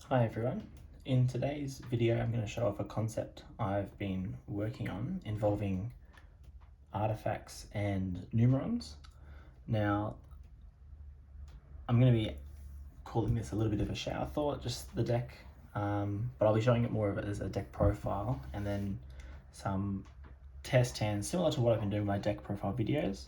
Hi everyone. In today's video I'm going to show off a concept I've been working on involving artifacts and numerons. Now I'm going to be calling this a little bit of a shower thought, just the deck, but I'll be showing it more of it as a deck profile and then some test hands similar to what I've been doing with my deck profile videos,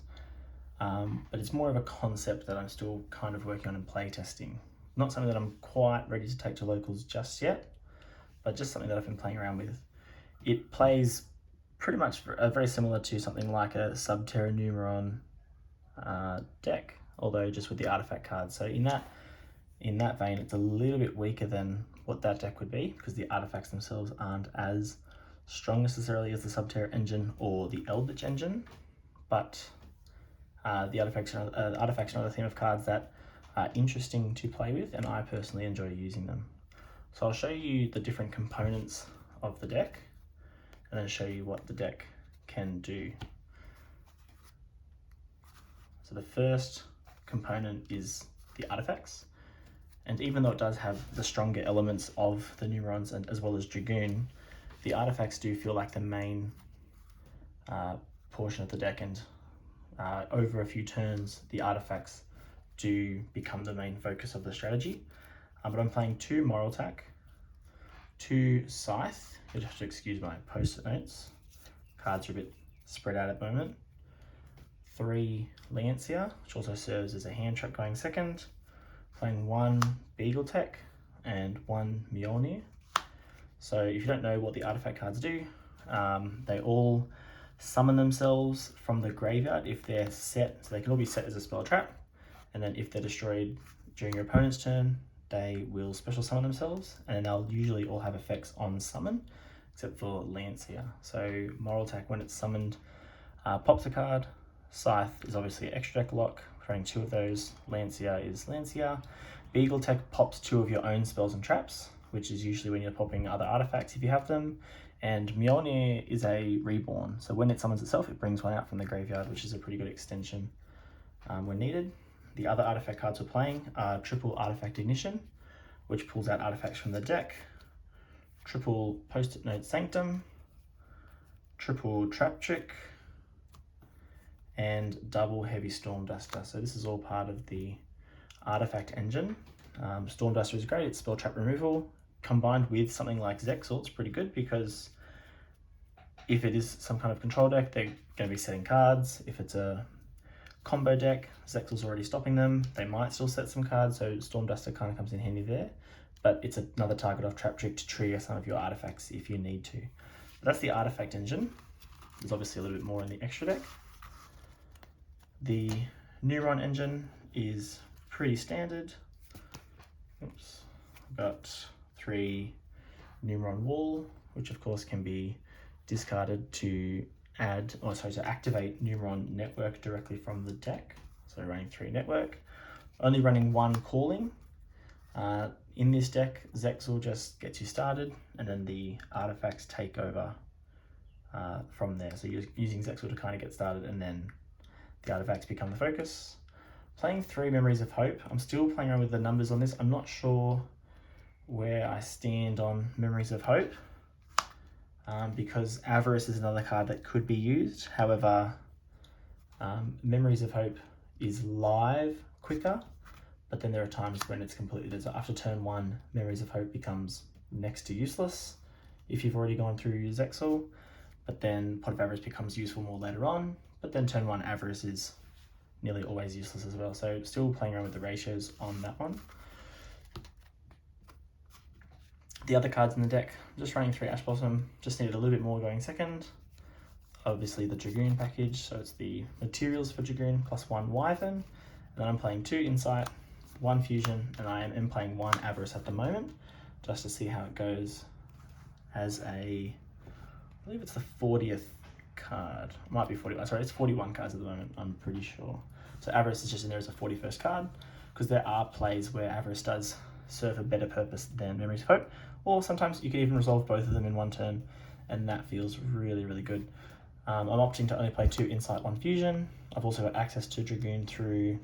but it's more of a concept that I'm still kind of working on and play testing. Not something that I'm quite ready to take to locals just yet, but just something that I've been playing around with. It plays pretty much very similar to something like a Subterror Numeron deck, although just with the artifact cards. So in that vein, it's a little bit weaker than what that deck would be because the artifacts themselves aren't as strong necessarily as the Subterror engine or the Eldlich engine, but the artifacts are another theme of cards that are interesting to play with, and I personally enjoy using them. So I'll show you the different components of the deck and then show you what the deck can do. So the first component is the artifacts, and even though it does have the stronger elements of the Numerons and as well as Dragoon, the artifacts do feel like the main portion of the deck, and over a few turns the artifacts do become the main focus of the strategy. But I'm playing 2 Moral Tack, 2 Scythe, you'll have to excuse my post-it notes, cards are a bit spread out at the moment, 3 Lancia, which also serves as a hand trap going second, playing 1 Beagle Tech and 1 Mjolnir. So if you don't know what the artifact cards do, they all summon themselves from the graveyard if they're set, so they can all be set as a spell trap, and then if they're destroyed during your opponent's turn, they will special summon themselves, and they'll usually all have effects on summon, except for Lancia. So Moral Tack, when it's summoned, pops a card. Scythe is obviously an extra deck lock, running 2 of those. Lancia is Lancia. Beagle Tech pops 2 of your own spells and traps, which is usually when you're popping other artifacts if you have them. And Mjolnir is a reborn, so when it summons itself, it brings one out from the graveyard, which is a pretty good extension when needed. The other artifact cards we're playing are triple Artifact Ignition, which pulls out artifacts from the deck, triple Post-it Note Sanctum, triple Trap Trick, and double Heavy Storm Duster. So this is all part of the artifact engine. Storm Duster is great, it's spell trap removal. Combined with something like Zexal, it's pretty good because if it is some kind of control deck, they're going to be setting cards. If it's a combo deck, Zexal's already stopping them. They might still set some cards, so Storm Duster kind of comes in handy there. But it's another target off Trap Trick to trigger some of your artifacts if you need to. But that's the artifact engine. There's obviously a little bit more in the extra deck. The Numeron engine is pretty standard. Oops, got 3 Numeron Wall, which of course can be discarded to activate Numeron Network directly from the deck. So running 3 Network, only running 1 Calling. In this deck, Zexal just gets you started, and then the artifacts take over from there. So you're using Zexal to kind of get started, and then the artifacts become the focus. Playing 3 Memories of Hope. I'm still playing around with the numbers on this. I'm not sure where I stand on Memories of Hope, because Avarice is another card that could be used. However, Memories of Hope is live quicker, but then there are times when it's completely dead. So after turn 1, Memories of Hope becomes next to useless if you've already gone through Zexal, but then Pot of Avarice becomes useful more later on, but then turn 1 Avarice is nearly always useless as well. So still playing around with the ratios on that one. The other cards in the deck, just running 3 Ash Blossom, just needed a little bit more going second. Obviously the Dragoon package, so it's the materials for Dragoon plus 1 Wyvern. And then I'm playing 2 Insight, 1 Fusion, and I am playing 1 Avarice at the moment, just to see how it goes as I believe it's the 40th card. It might be 40, sorry, it's 41 cards at the moment, I'm pretty sure. So Avarice is just in there as a 41st card, because there are plays where Avarice does serve a better purpose than Memories of Hope, or sometimes you can even resolve both of them in 1 turn, and that feels really, really good. I'm opting to only play 2 Insight, 1 Fusion. I've also got access to Dragoon through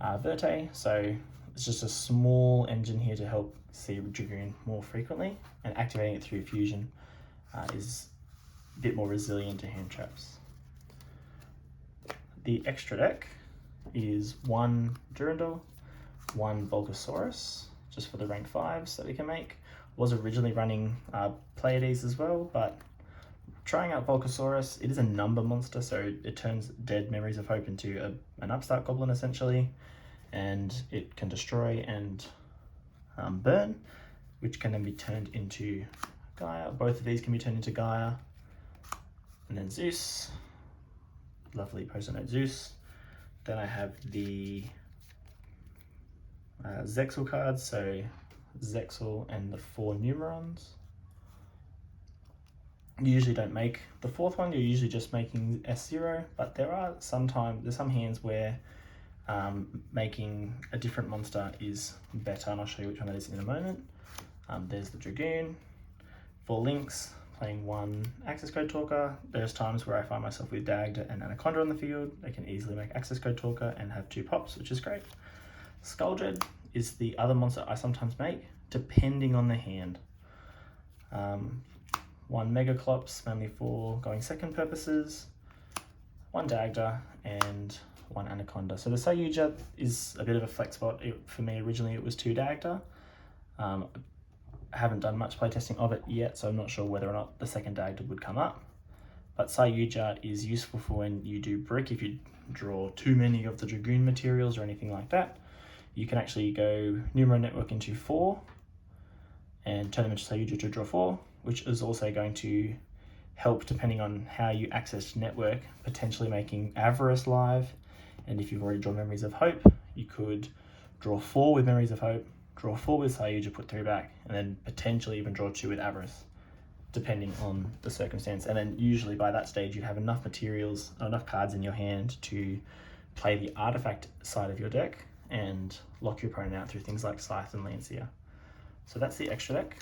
Verte, so it's just a small engine here to help see Dragoon more frequently, and activating it through fusion is a bit more resilient to hand traps. The extra deck is 1 Durandal, 1 Volcasaurus, just for the rank 5s that we can make. Was originally running Pleiades as well, but trying out Volcasaurus, it is a number monster, so it turns dead Memories of Hope into an upstart goblin essentially, and it can destroy and burn, which can then be turned into Gaia. Both of these can be turned into Gaia. And then Zeus, lovely post-it note Zeus. Then I have the Zexal cards, so Zexal and the 4 Numerons. You usually don't make the 4th one, you're usually just making S0, but there's some hands where making a different monster is better, and I'll show you which one that is in a moment. There's the Dragoon. For links, playing 1 access code talker, there's times where I find myself with Dagda and Anaconda on the field. I can easily make access code talker and have 2 pops, which is great. Skuldred is the other monster I sometimes make, depending on the hand. 1 Megaclops, mainly for going second purposes, 1 Dagda, and 1 Anaconda. So the Sayuja is a bit of a flex spot. For me, originally it was 2 Dagda. I haven't done much playtesting of it yet, so I'm not sure whether or not the second Dagda would come up. But Sayuja is useful for when you do brick. If you draw too many of the Dragoon materials or anything like that, you can actually go Numeron Network into 4 and turn them into Sayuja to draw 4, which is also going to help depending on how you access Network, potentially making Avarice live. And if you've already drawn Memories of Hope, you could draw 4 with Memories of Hope, draw 4 with Sayuja, put 3 back, and then potentially even draw 2 with Avarice, depending on the circumstance. And then usually by that stage you have enough materials, enough cards in your hand to play the artifact side of your deck and lock your opponent out through things like Scythe and Lancia. So that's the extra deck.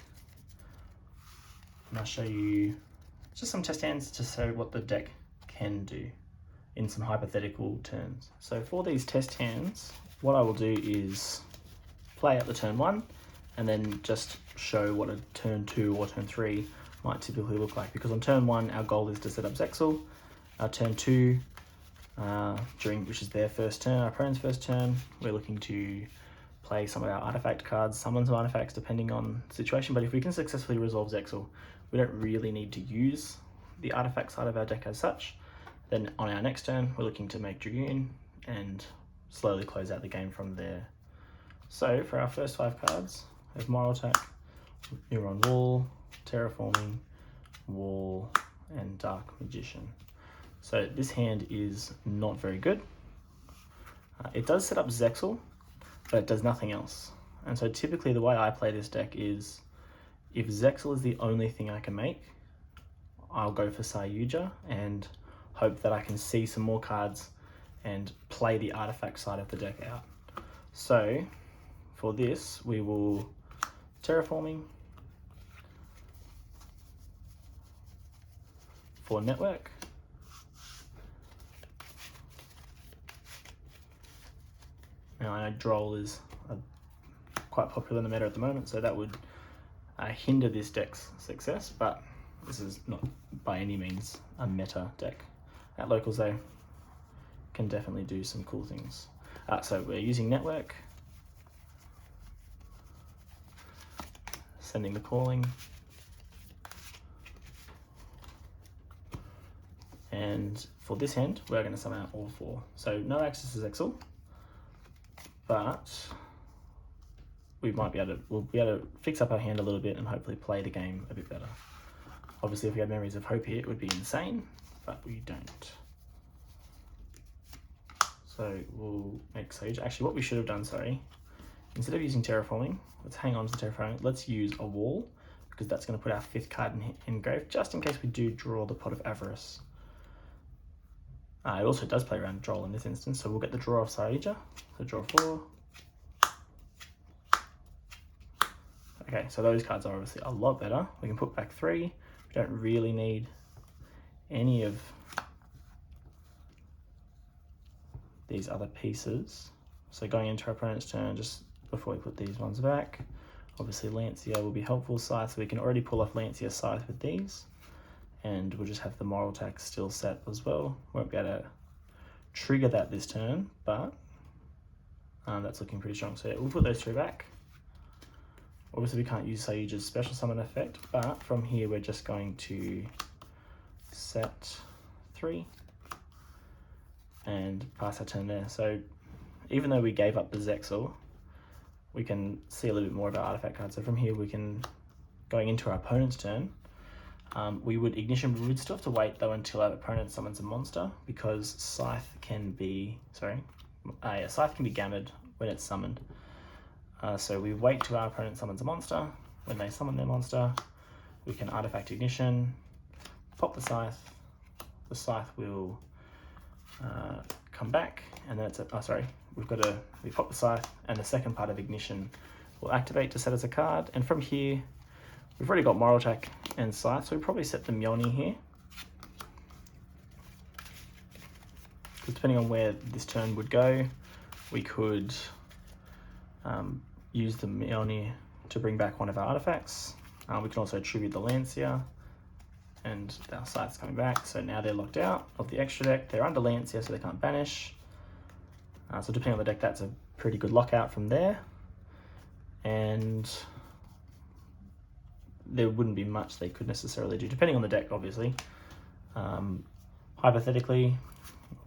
And I'll show you just some test hands to show what the deck can do in some hypothetical turns. So for these test hands, what I will do is play out the turn 1 and then just show what a turn 2 or turn 3 might typically look like. Because on turn 1, our goal is to set up Zexal. Our turn 2, which is their first turn, our opponent's first turn, we're looking to play some of our artifact cards, summon some artifacts depending on the situation. But if we can successfully resolve Zexal, we don't really need to use the artifact side of our deck as such. Then on our next turn, we're looking to make Dragoon and slowly close out the game from there. So for our first 5 cards, we have Moral Attack, Numeron Wall, Terraforming, Wall, and Dark Magician. So this hand is not very good. It does set up Zexal, but it does nothing else. And so typically the way I play this deck is, if Zexal is the only thing I can make, I'll go for Sayuja and hope that I can see some more cards and play the artifact side of the deck out. So for this, we will Terraforming for Network. Now I know Droll is quite popular in the meta at the moment, so that would hinder this deck's success, but this is not by any means a meta deck. At locals though, can definitely do some cool things. So we're using Network, sending the Calling, and for this hand we're going to summon out all 4. So no access to Zexal, but we'll be able to fix up our hand a little bit and hopefully play the game a bit better. Obviously if we had Memories of Hope here, it would be insane, but we don't. So we'll make Sage. Actually, what we should have done, instead of using Terraforming, let's hang on to Terraforming. Let's use a Wall, because that's going to put our 5th card in grave, just in case we do draw the Pot of Avarice. It also does play around Droll in this instance, so we'll get the draw of Sayuja. So draw 4. Okay, so those cards are obviously a lot better. We can put back 3. We don't really need any of these other pieces. So going into our opponent's turn, just before we put these ones back. Obviously Lancia will be helpful. Scythe, so we can already pull off Lancia Scythe with these, and we'll just have the moral tax still set as well. Won't be able to trigger that this turn, but that's looking pretty strong. So yeah, we'll put those three back. Obviously we can't use Sayuja's special summon effect, but from here we're just going to set 3 and pass our turn there. So even though we gave up the Zexal, we can see a little bit more of our artifact cards. So from here we can, going into our opponent's turn, we would ignition, we would still have to wait though until our opponent summons a monster, because Scythe can be, Scythe can be gammed when it's summoned. So we wait till our opponent summons a monster. When they summon their monster, we can artifact ignition, pop the Scythe will come back, and then it's we pop the Scythe, and the second part of ignition will activate to set as a card. And from here, we've already got moral attack and Scythe, so we probably set the Mjolnir here. Because depending on where this turn would go, we could use the Mjolnir to bring back one of our artifacts. We can also attribute the Lancia, and our Scythe's coming back. So now they're locked out of the extra deck. They're under Lancia, so they can't banish. So depending on the deck, that's a pretty good lockout from there. And there wouldn't be much they could necessarily do, depending on the deck, obviously. Hypothetically,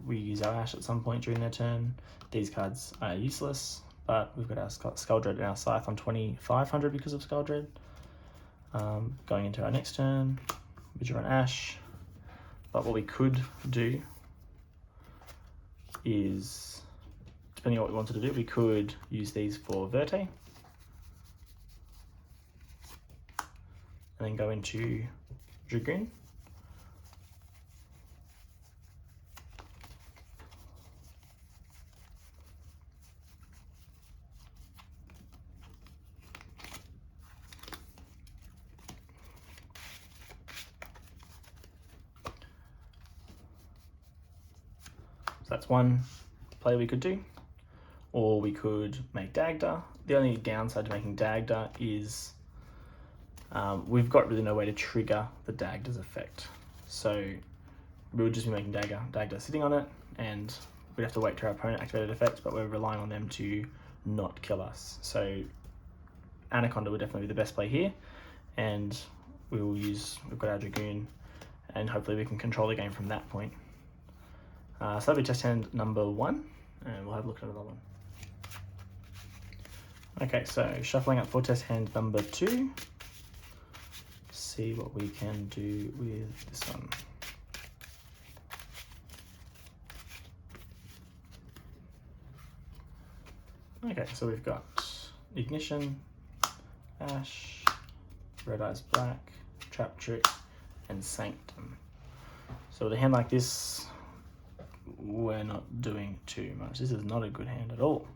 we use our Ash at some point during their turn. These cards are useless, but we've got our Skull Dread and our Scythe on 2500 because of Skull Dread. Going into our next turn, we draw an Ash. But what we could do is, depending on what we wanted to do, we could use these for Verte, and then go into Dragoon. So that's one play we could do. Or we could make Dagda. The only downside to making Dagda is we've got really no way to trigger the Dagda's effect. So we would just be making Dagda sitting on it, and we'd have to wait till our opponent activated effects, but we're relying on them to not kill us. So Anaconda would definitely be the best play here, and we've got our Dragoon, and hopefully we can control the game from that point. So that'll be test hand number 1, and we'll have a look at another one. Okay, so shuffling up for test hand number 2. See what we can do with this one. Okay, so we've got Ignition, Ash, Red Eyes Black, Trap Trick, and Sanctum. So with a hand like this, we're not doing too much. This is not a good hand at all.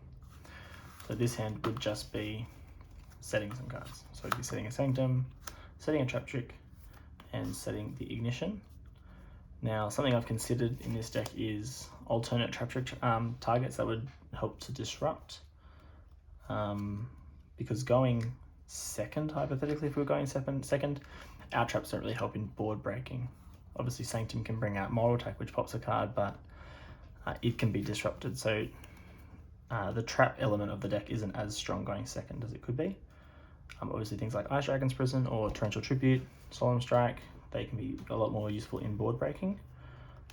So this hand would just be setting some cards. So it'd be setting a Sanctum, setting a Trap Trick, and setting the Ignition. Now, something I've considered in this deck is alternate Trap Trick targets that would help to disrupt. Because going second, hypothetically, if we were going second, our traps don't really help in board breaking. Obviously, Sanctum can bring out Moral Attack, which pops a card, but it can be disrupted. So the trap element of the deck isn't as strong going second as it could be. Obviously, things like Ice Dragon's Prison or Torrential Tribute, Solemn Strike, they can be a lot more useful in board breaking.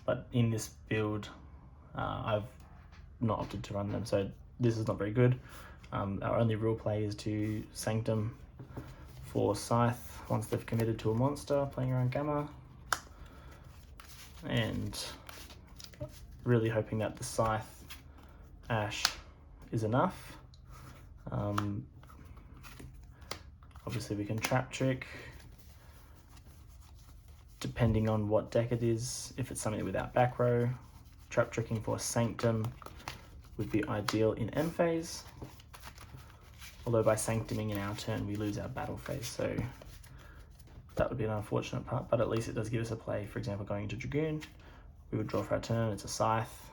But in this build, I've not opted to run them, so this is not very good. Our only real play is to Sanctum for Scythe once they've committed to a monster, playing around Gamma. And really hoping that the Scythe Ash is enough. Obviously we can Trap Trick, depending on what deck it is. If it's something without back row, Trap Tricking for Sanctum would be ideal in end phase. Although by Sanctuming in our turn, we lose our battle phase, so that would be an unfortunate part, but at least it does give us a play. For example, going into Dragoon, we would draw for our turn, it's a Scythe.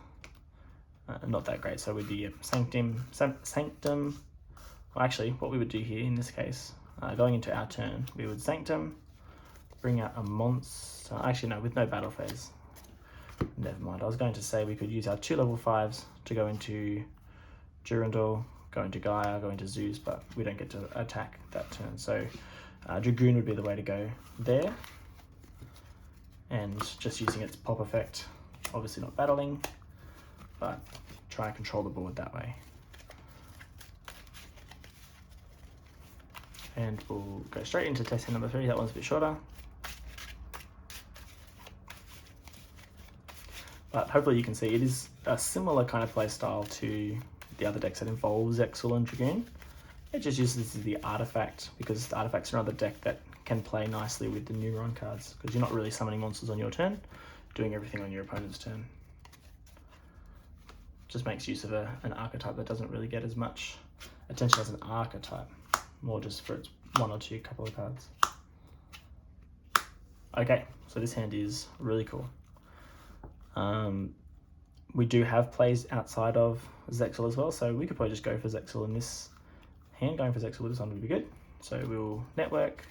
Not that great, so we'd be Sanctum, Well, actually, what we would do here in this case, going into our turn, we would Sanctum, bring out a monster. Actually, no, with no battle phase. Never mind. I was going to say we could use our 2 level 5s to go into Durandal, go into Gaia, go into Zeus, but we don't get to attack that turn. So Dragoon would be the way to go there. And just using its pop effect, obviously not battling, but try and control the board that way. And we'll go straight into testing number 3. That one's a bit shorter. But hopefully you can see it is a similar kind of play style to the other decks that involve Zexal and Dragoon. It just uses the artifact because the artifacts are another deck that can play nicely with the Numeron cards because you're not really summoning monsters on your turn, doing everything on your opponent's turn. Just makes use of an archetype that doesn't really get as much attention as an archetype, more just for its 1 or 2 couple of cards. Okay, so this hand is really cool. We do have plays outside of Zexal as well, so we could probably just go for Zexal in this hand. Going for Zexal with this one would be good. So we'll network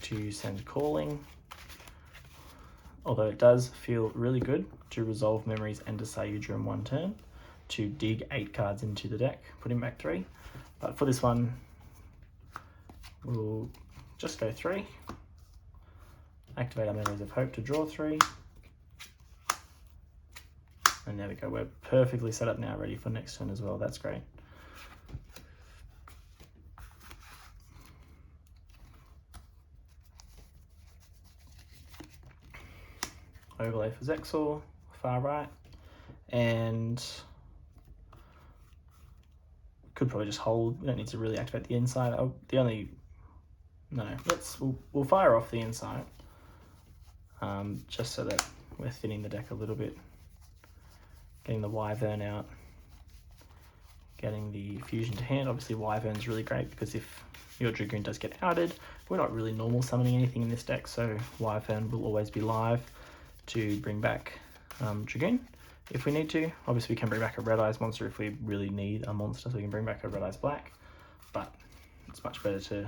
to send calling, although it does feel really good to resolve memories and to Sayudra in 1 turn, to dig 8 cards into the deck, putting back 3. But for this one, we'll just go 3. Activate our Memories of Hope to draw 3. And there we go, we're perfectly set up now, ready for next turn as well. That's great. Overlay for Zexal, far right. And could probably just hold. We don't need to really activate the inside. We'll fire off the inside. Just so that we're thinning the deck a little bit. Getting the Wyvern out. Getting the Fusion to hand. Obviously Wyvern's really great because if your Dragoon does get outed, we're not really normal summoning anything in this deck, so Wyvern will always be live to bring back Dragoon if we need to. Obviously we can bring back a Red Eyes monster if we really need a monster, so we can bring back a Red Eyes Black, but it's much better to,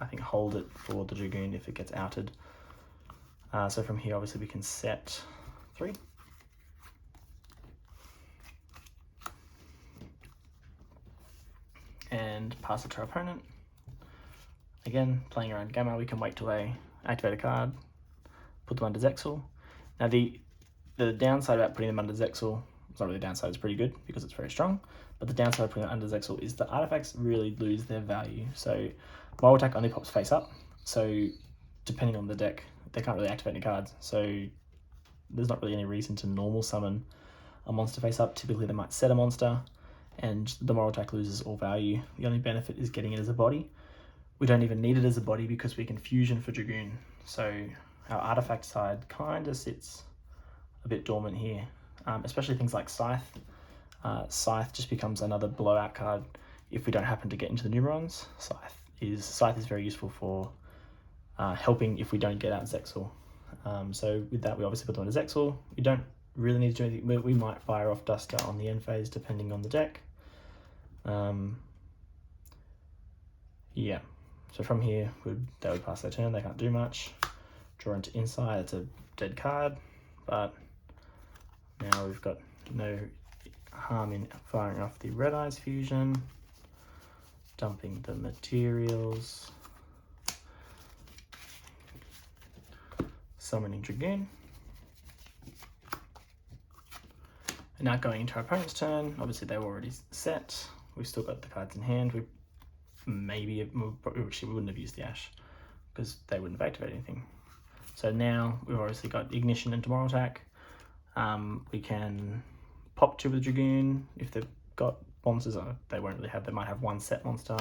I think, hold it for the Dragoon if it gets outed. So from here, obviously we can set 3. And pass it to our opponent. Again, playing around Gamma, we can wait till they activate a card, put them under Zexal. Now the downside about putting them under Zexal, it's not really a downside, it's pretty good because it's very strong, but the downside of putting it under Zexal is the artifacts really lose their value. So Moral Attack only pops face up, so depending on the deck, they can't really activate any cards, so there's not really any reason to normal summon a monster face up. Typically they might set a monster and the Moral Attack loses all value. The only benefit is getting it as a body. We don't even need it as a body because we can fusion for Dragoon, so our artifact side kind of sits a bit dormant here, especially things like Scythe. Scythe just becomes another blowout card if we don't happen to get into the Numerons. Scythe is very useful for helping if we don't get out Zexal. So with that, we obviously put them under Zexal. We don't really need to do anything. We might fire off Duster on the end phase depending on the deck. Yeah, so from here, they would pass their turn, they can't do much. Draw into Inside, it's a dead card, but now we've got no harm in firing off the Red Eyes Fusion, dumping the materials, summoning Dragoon. And now going into our opponent's turn, obviously they were already set, we've still got the cards in hand. We wouldn't have used the Ash because they wouldn't have activated anything. So now we've obviously got Ignition into Moral Attack. We can pop 2 with Dragoon if they've got monsters. They won't really have, they might have 1 set monster,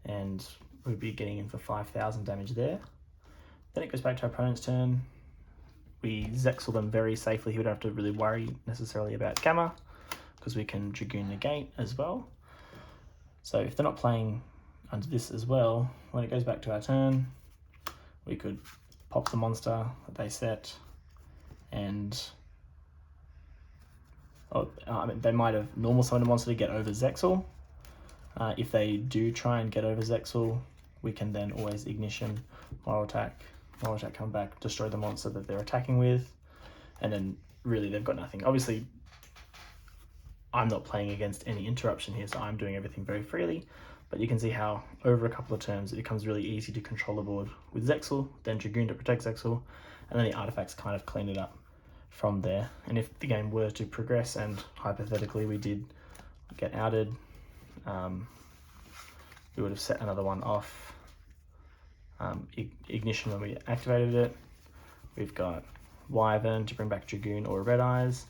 and we'd be getting in for 5,000 damage there. Then it goes back to our opponent's turn. We Zexal them very safely. He would have to really worry necessarily about Gamma because we can Dragoon negate as well. So if they're not playing under this as well, when it goes back to our turn, we could pop the monster that they set and I mean, they might have normal summoned a monster to get over Zexal. If they do try and get over Zexal, we can then always Ignition, Moral Attack come back, destroy the monster that they're attacking with, and then really they've got nothing. Obviously, I'm not playing against any interruption here, so I'm doing everything very freely, but you can see how over a couple of turns it becomes really easy to control the board with Zexal, then Dragoon to protect Zexal, and then the artifacts kind of clean it up from there. And if the game were to progress and hypothetically we did get outed, we would have set another one off. Ignition when we activated it. We've got Wyvern to bring back Dragoon or Red Eyes,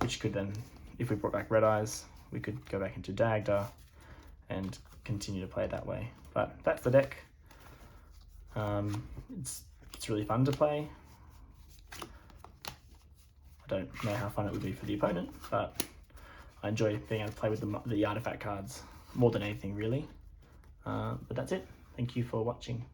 which could then, if we brought back Red Eyes, we could go back into Dagda and continue to play that way. But that's the deck. It's really fun to play. I don't know how fun it would be for the opponent, but I enjoy being able to play with the artifact cards more than anything really. But that's it. Thank you for watching.